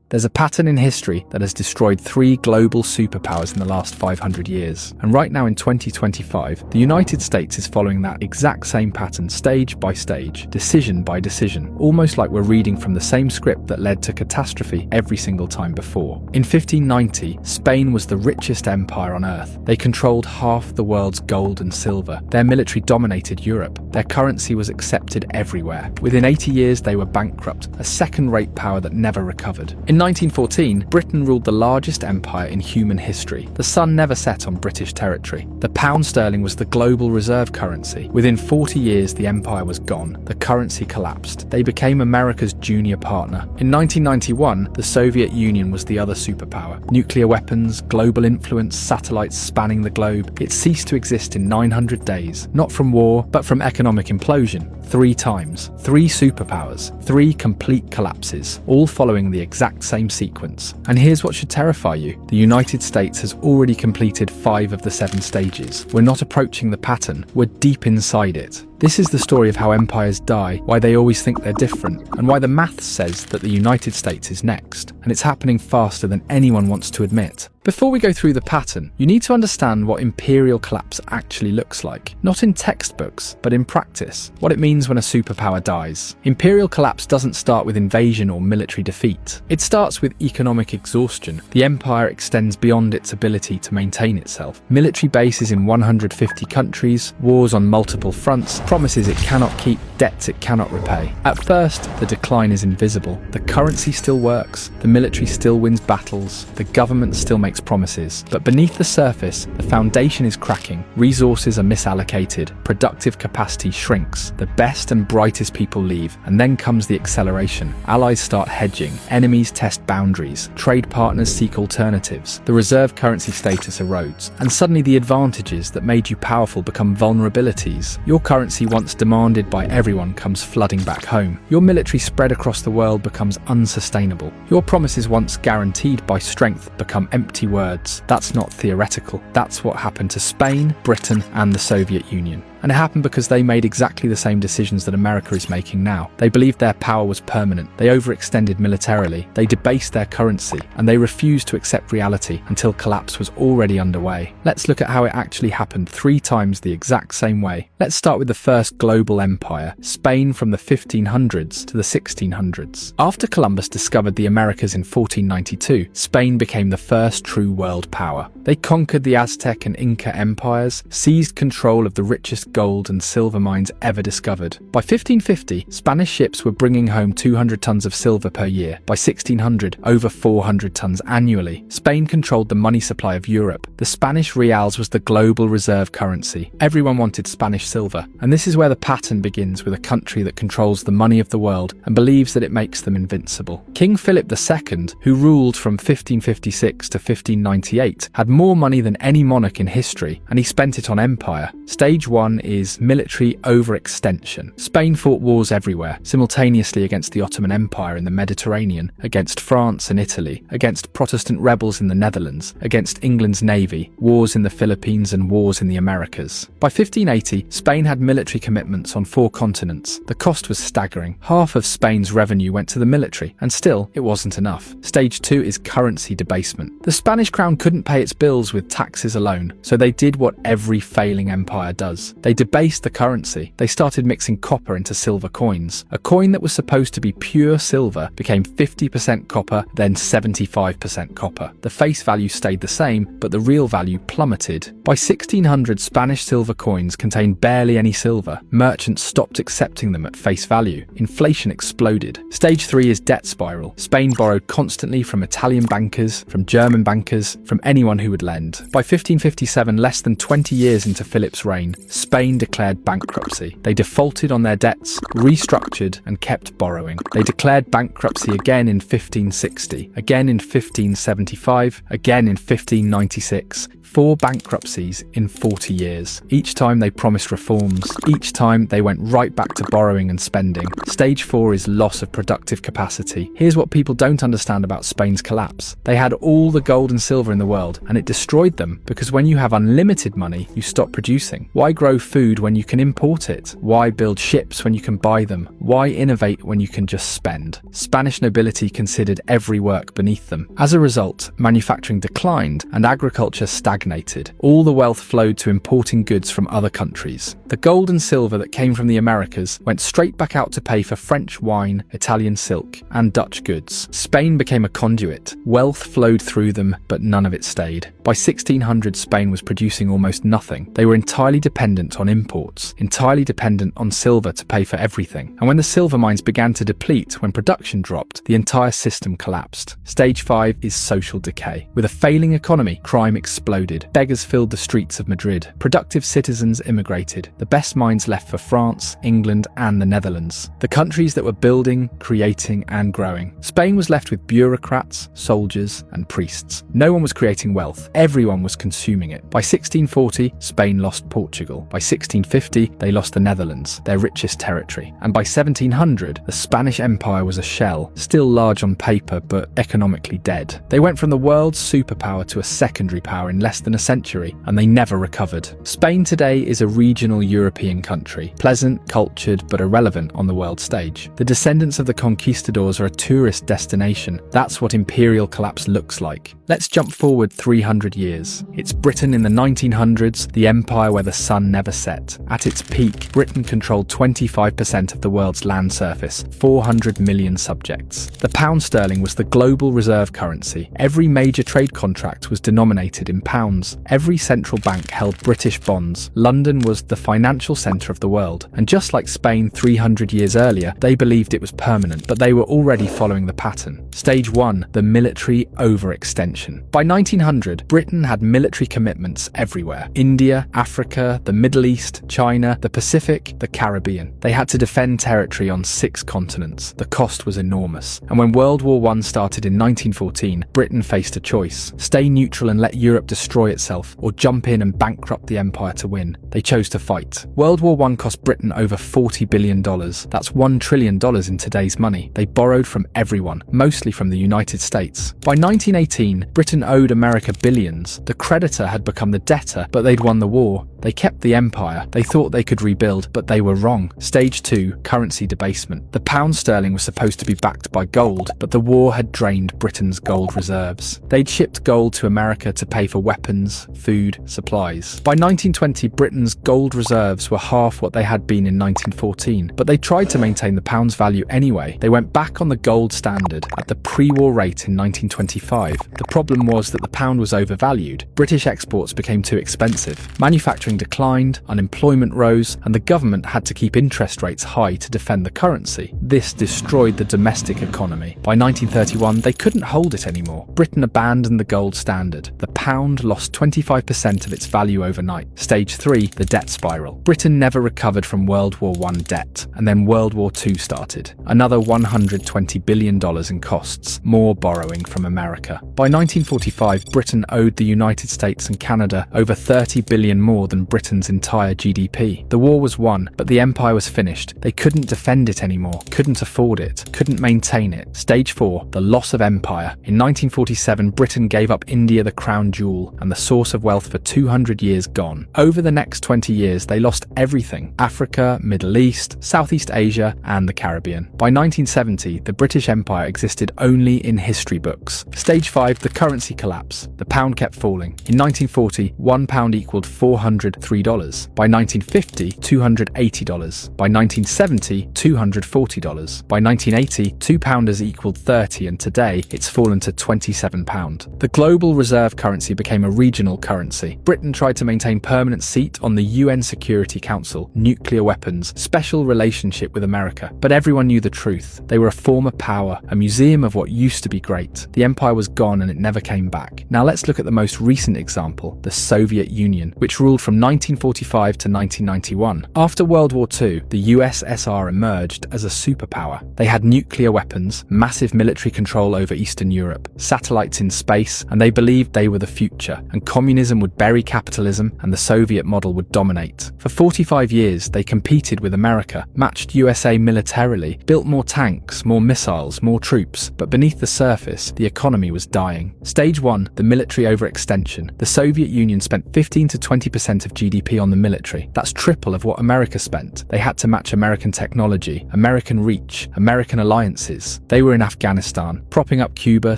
There's a pattern in history that has destroyed 3 global superpowers in the last 500 years. And right now in 2025, the United States is following that exact same pattern stage by stage, decision by decision, almost like we're reading from the same script that led to catastrophe every single time before. In 1590, Spain was the richest empire on earth. They controlled half the world's gold and silver. Their military dominated Europe. Their currency was accepted everywhere. Within 80 years, they were bankrupt, a second-rate power that never recovered. In 1914, Britain ruled the largest empire in human history. The sun never set on British territory. The pound sterling was the global reserve currency. Within 40 years, the empire was gone. The currency collapsed. They became America's junior partner. In 1991, the Soviet Union was the other superpower. Nuclear weapons, global influence, satellites spanning the globe. It ceased to exist in 900 days. Not from war, but from economic implosion. 3 times. 3 superpowers. 3 complete collapses, all following the exact same sequence. And here's what should terrify you. The United States has already completed 5 of the 7 stages. We're not approaching the pattern, we're deep inside it. This is the story of how empires die, why they always think they're different, and why the maths says that the United States is next. And it's happening faster than anyone wants to admit. Before we go through the pattern, you need to understand what imperial collapse actually looks like. Not in textbooks, but in practice. What it means when a superpower dies. Imperial collapse doesn't start with invasion or military defeat. It starts with economic exhaustion. The empire extends beyond its ability to maintain itself. Military bases in 150 countries, wars on multiple fronts, promises it cannot keep, debts it cannot repay. At first, the decline is invisible. The currency still works, the military still wins battles, the government still makes promises. But beneath the surface, the foundation is cracking, resources are misallocated, productive capacity shrinks, the best and brightest people leave, and then comes the acceleration. Allies start hedging, enemies test boundaries, trade partners seek alternatives, the reserve currency status erodes, and suddenly the advantages that made you powerful become vulnerabilities. Your currency once demanded by everyone comes flooding back home. Your military spread across the world becomes unsustainable. Your promises once guaranteed by strength become empty words. That's not theoretical. That's what happened to Spain, Britain, and the Soviet Union. And it happened because they made exactly the same decisions that America is making now. They believed their power was permanent. They overextended militarily. They debased their currency. And they refused to accept reality until collapse was already underway. Let's look at how it actually happened 3 times the exact same way. Let's start with the first global empire, Spain, from the 1500s to the 1600s. After Columbus discovered the Americas in 1492, Spain became the first true world power. They conquered the Aztec and Inca empires, seized control of the richest gold and silver mines ever discovered. By 1550, Spanish ships were bringing home 200 tons of silver per year. By 1600, over 400 tons annually. Spain controlled the money supply of Europe. The Spanish reals was the global reserve currency. Everyone wanted Spanish silver. And this is where the pattern begins, with a country that controls the money of the world and believes that it makes them invincible. King Philip II, who ruled from 1556 to 1598, had more money than any monarch in history, and he spent it on empire. Stage 1 is military overextension. Spain fought wars everywhere, simultaneously against the Ottoman Empire in the Mediterranean, against France and Italy, against Protestant rebels in the Netherlands, against England's navy, wars in the Philippines and wars in the Americas. By 1580, Spain had military commitments on 4 continents. The cost was staggering. Half of Spain's revenue went to the military, and still, it wasn't enough. Stage 2 is currency debasement. The Spanish crown couldn't pay its bills with taxes alone, so they did what every failing empire does. They debased the currency. They started mixing copper into silver coins. A coin that was supposed to be pure silver became 50% copper, then 75% copper. The face value stayed the same, but the real value plummeted. By 1600, Spanish silver coins contained barely any silver. Merchants stopped accepting them at face value. Inflation exploded. Stage 3 is debt spiral. Spain borrowed constantly from Italian bankers, from German bankers, from anyone who would lend. By 1557, less than 20 years into Philip's reign, Spain declared bankruptcy. They defaulted on their debts, restructured, and kept borrowing. They declared bankruptcy again in 1560, again in 1575, again in 1596. 4 bankruptcies in 40 years. Each time they promised reforms. Each time they went right back to borrowing and spending. Stage 4 is loss of productive capacity. Here's what people don't understand about Spain's collapse. They had all the gold and silver in the world, and it destroyed them, because when you have unlimited money, you stop producing. Why grow food when you can import it? Why build ships when you can buy them? Why innovate when you can just spend? Spanish nobility considered every work beneath them. As a result, manufacturing declined and agriculture stagnated. All the wealth flowed to importing goods from other countries. The gold and silver that came from the Americas went straight back out to pay for French wine, Italian silk, and Dutch goods. Spain became a conduit. Wealth flowed through them, but none of it stayed. By 1600, Spain was producing almost nothing. They were entirely dependent on imports, entirely dependent on silver to pay for everything. And when the silver mines began to deplete, when production dropped, the entire system collapsed. Stage 5 is social decay. With a failing economy, crime exploded. Beggars filled the streets of Madrid. Productive citizens immigrated. The best minds left for France, England, and the Netherlands. The countries that were building, creating, and growing. Spain was left with bureaucrats, soldiers, and priests. No one was creating wealth. Everyone was consuming it. By 1640, Spain lost Portugal. By 1650, they lost the Netherlands, their richest territory. And by 1700, the Spanish Empire was a shell, still large on paper, but economically dead. They went from the world's superpower to a secondary power in less than a century, and they never recovered. Spain today is a regional European country, pleasant, cultured, but irrelevant on the world stage. The descendants of the conquistadors are a tourist destination. That's what imperial collapse looks like. Let's jump forward 300 years. It's Britain in the 1900s, the empire where the sun never set. At its peak, Britain controlled 25% of the world's land surface, 400 million subjects. The pound sterling was the global reserve currency. Every major trade contract was denominated in pounds. Every central bank held British bonds. London was the financial centre of the world. And just like Spain 300 years earlier, they believed it was permanent, but they were already following the pattern. Stage 1, the military overextension. By 1900, Britain had military commitments everywhere. India, Africa, the Middle East, China, the Pacific, the Caribbean. They had to defend territory on 6 continents. The cost was enormous. And when World War I started in 1914, Britain faced a choice: stay neutral and let Europe destroy itself, or jump in and bankrupt the empire to win. They chose to fight. World War I cost Britain over $40 billion. That's $1 trillion in today's money. They borrowed from everyone, mostly from the United States. By 1918, Britain owed America billions. The creditor had become the debtor, but they'd won the war. They kept the empire. They thought they could rebuild, but they were wrong. Stage 2, currency debasement. The pound sterling was supposed to be backed by gold, but the war had drained Britain's gold reserves. They'd shipped gold to America to pay for weapons, food, supplies. By 1920, Britain's gold reserves were half what they had been in 1914, but they tried to maintain the pound's value anyway. They went back on the gold standard at the pre-war rate in 1925. The problem was that the pound was overvalued. British exports became too expensive. Manufacturing declined, unemployment rose, and the government had to keep interest rates high to defend the currency. This destroyed the domestic economy. By 1931, they couldn't hold it anymore. Britain abandoned the gold standard. The pound lost 25% of its value overnight. Stage 3, the debt spiral. Britain never recovered from World War I debt, and then World War II started. Another $120 billion in costs, more borrowing from America. By 1945, Britain owed the United States and Canada over $30 billion more than Britain's entire GDP. The war was won, but the empire was finished. They couldn't defend it anymore, couldn't afford it, couldn't maintain it. Stage 4, the loss of empire. In 1947, Britain gave up India, the crown jewel, and the source of wealth for 200 years gone. Over the next 20 years, they lost everything: Africa, Middle East, Southeast Asia, and the Caribbean. By 1970, the British Empire existed only in history books. Stage 5, the currency collapse. The pound kept falling. In 1940, £1 equaled $403. By 1950, $280. By 1970, $240. By 1980, £2 equaled 30, and today it's fallen to £27. The global reserve currency became a regional currency. Britain tried to maintain permanent seat on the UN Security Council, nuclear weapons, special relationship with America. But everyone knew the truth. They were a former power, a museum of what used to be great. The empire was gone and it never came back. Now let's look at the most recent example, the Soviet Union, which ruled from 1945 to 1991. After World War II, the USSR emerged as a superpower. They had nuclear weapons, massive military control over Eastern Europe, satellites in space, and they believed they were the future, and communism would bury capitalism and the Soviet model would dominate. For 45 years, they competed with America, matched USA militarily, built more tanks, more missiles, more troops, but beneath the surface, the economy was dying. Stage 1, the military overextension. The Soviet Union spent 15 to 20% of GDP on the military. That's triple of what America spent. They had to match American technology, American reach, American alliances. They were in Afghanistan, propping up Cuba,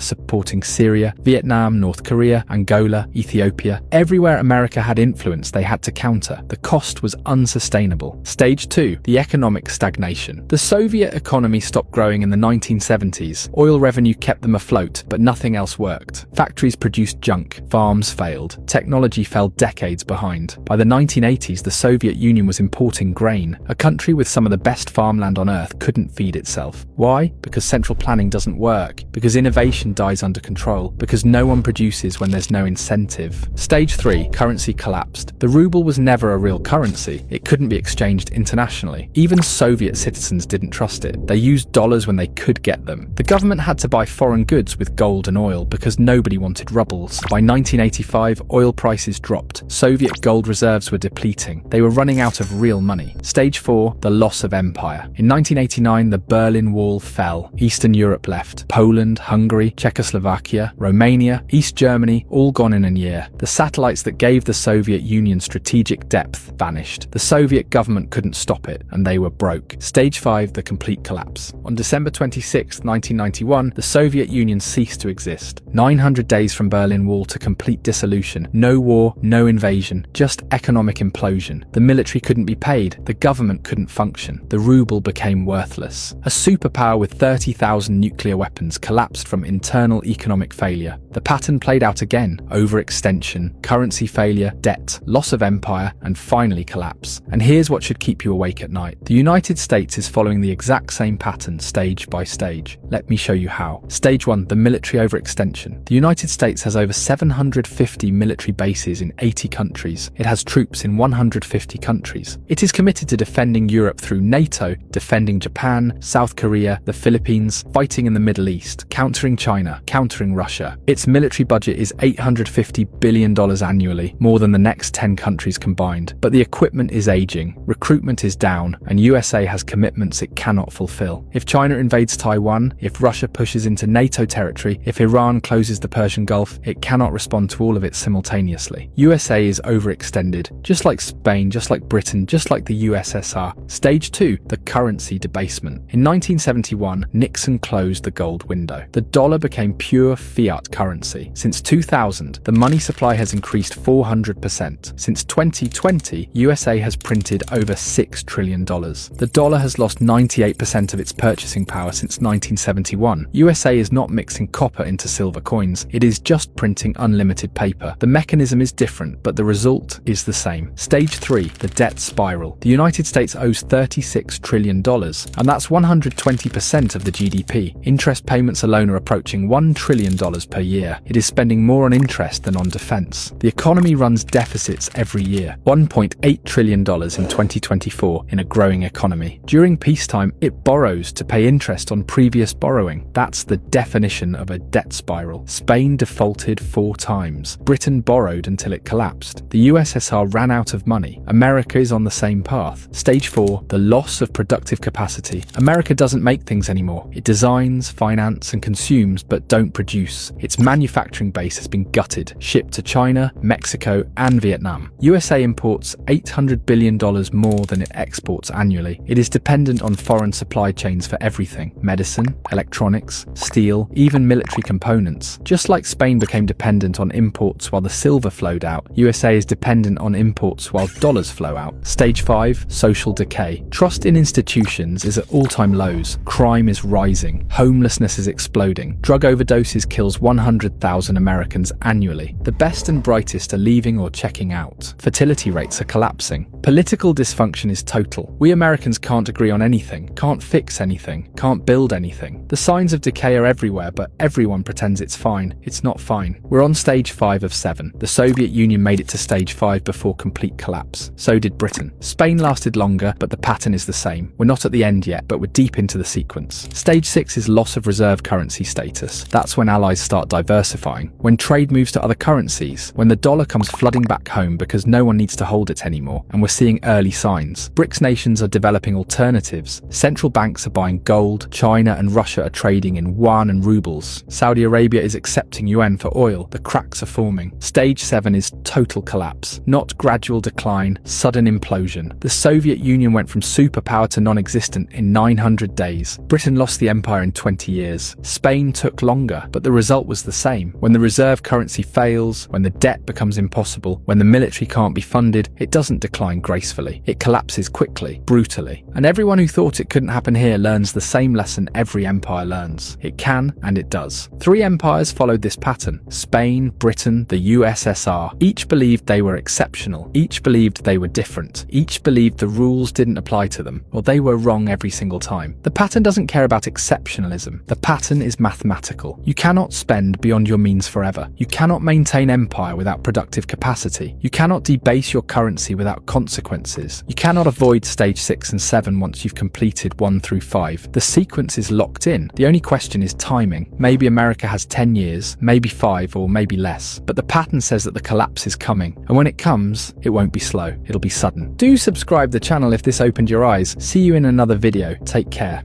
supporting Syria, Vietnam, North Korea, Angola, Ethiopia. Everywhere America had influence, they had to counter. The cost was unsustainable. Stage 2, the economic stagnation. The Soviet economy stopped growing in the 1970s. Oil revenue kept them afloat, but nothing else worked. Factories produced junk, farms failed, technology fell decades behind. By the 1980s, the Soviet Union was importing grain. A country with some of the best farmland on earth couldn't feed itself. Why? Because central planning doesn't work, because innovation dies under control, because no one produces when there's no incentive. Stage 3, currency collapsed. The ruble was never a real currency. It couldn't be exchanged internationally. Even Soviet citizens didn't trust it. They used dollars when they could get them. The government had to buy foreign goods with gold and oil because nobody wanted rubles. By 1985, oil prices dropped. Soviet gold reserves were depleting. They were running out of real money. Stage 4, the loss of empire. In 1989, the Berlin Wall fell. Eastern Europe left. Poland, Hungary, Czechoslovakia, Romania, East Germany, all gone in a year. The satellites that gave the Soviet Union strategic depth vanished. The Soviet government couldn't stop it, and they were broke. Stage 5, the complete collapse. On December 26, 1991, the Soviet Union ceased to exist. 900 days from Berlin Wall to complete dissolution. No war, no invasion, just economic implosion. The military couldn't be paid. The government couldn't function. The ruble became worthless. A superpower with 30,000 nuclear weapons collapsed from internal economic failure. The pattern played out again: overextension, currency failure, debt, loss of empire, and finally collapse. And here's what should keep you awake at night. The United States is following the exact same pattern stage by stage. Let me show you how. Stage 1, the military overextension. The United States has over 750 military bases in 80 countries. It has troops in 150 countries. It is committed to defending Europe through NATO, defending Japan, South Korea, the Philippines, fighting in the Middle East, countering China, countering Russia. Its military budget is $850 billion annually, more than the next 10 countries combined. But the equipment is aging, recruitment is down, and USA has commitments it cannot fulfill. If China invades Taiwan, if Russia pushes into NATO territory, if Iran closes the Persian Gulf, it cannot respond to all of it simultaneously. USA is overextended, just like Spain, just like Britain, just like the USSR. Stage 2, the currency debasement. In 1971, Nixon closed the gold window. The dollar became pure fiat currency. Since 2000, the money supply has increased 400%. Since 2020, USA has printed over $6 trillion. The dollar has lost 98% of its purchasing power since 1971. USA is not mixing copper into silver coins. It is just printing unlimited paper. The mechanism is different, but the result is the same. Stage 3, the debt spiral. The United States owes $36 trillion, and that's 120% of the GDP. Interest payments alone are approaching $1 trillion per year. It is spending more on interest than on defense. The economy runs deficits every year. $1.8 trillion in 2024 in a growing economy. During peacetime, it borrows to pay interest on previous borrowing. That's the definition of a debt spiral. Spain defaulted 4 times. Britain borrowed until it collapsed. The USSR ran out of money. America is on the same path. Stage 4, the loss of productive capacity. America doesn't make things anymore. It designs, finances, and consumes, but don't produce. Its manufacturing base has been gutted, shipped to China, Mexico, and Vietnam. USA imports $800 billion more than it exports annually. It is dependent on foreign supply chains for everything: medicine, electronics, steel, even military components. Just like Spain became dependent on imports while the silver flowed out, USA is dependent on imports while dollars flow out. Stage 5, social decay. Trust in institutions is at all-time lows. Crime is rising. Homelessness is exploding. Drug overdoses kills 100,000 Americans annually. The best and brightest are leaving or checking out. Fertility rates are collapsing. Political dysfunction is total. We Americans can't agree on anything, can't fix anything, can't build anything. The signs of decay are everywhere, but everyone pretends it's fine. It's not fine. We're on stage 5 of 7. The Soviet Union made it to stage 5 before complete collapse. So did Britain. Spain lasted longer, but the pattern is the same. We're not at the end yet, but we're deep into the sequence. Stage 6 is loss of reserve currency status. That's when allies start diversifying, when trade moves to other currencies, when the dollar comes flooding back home because no one needs to hold it anymore, and we're seeing early signs. BRICS nations are developing alternatives. Central banks are buying gold. China and Russia are trading in yuan and rubles. Saudi Arabia is accepting yuan for oil. The cracks are forming. Stage 7 is total collapse. Not gradual gradual decline, sudden implosion. The Soviet Union went from superpower to non-existent in 900 days. Britain lost the empire in 20 years. Spain took longer, but the result was the same. When the reserve currency fails, when the debt becomes impossible, when the military can't be funded, it doesn't decline gracefully. It collapses quickly, brutally. And everyone who thought it couldn't happen here learns the same lesson every empire learns. It can, and it does. 3 empires followed this pattern: Spain, Britain, the USSR. Each believed they were exceptional. Each believed they were different. Each believed the rules didn't apply to them. Well, they were wrong every single time. The pattern doesn't care about exceptionalism. The pattern is mathematical. You cannot spend beyond your means forever. You cannot maintain empire without productive capacity. You cannot debase your currency without consequences. You cannot avoid stage 6 and 7 once you've completed 1 through 5. The sequence is locked in. The only question is timing. Maybe America has 10 years, maybe 5, or maybe less. But the pattern says that the collapse is coming. And when it comes, it won't be slow. It'll be sudden. Do subscribe to the channel if this opened your eyes. See you in another video. Take care.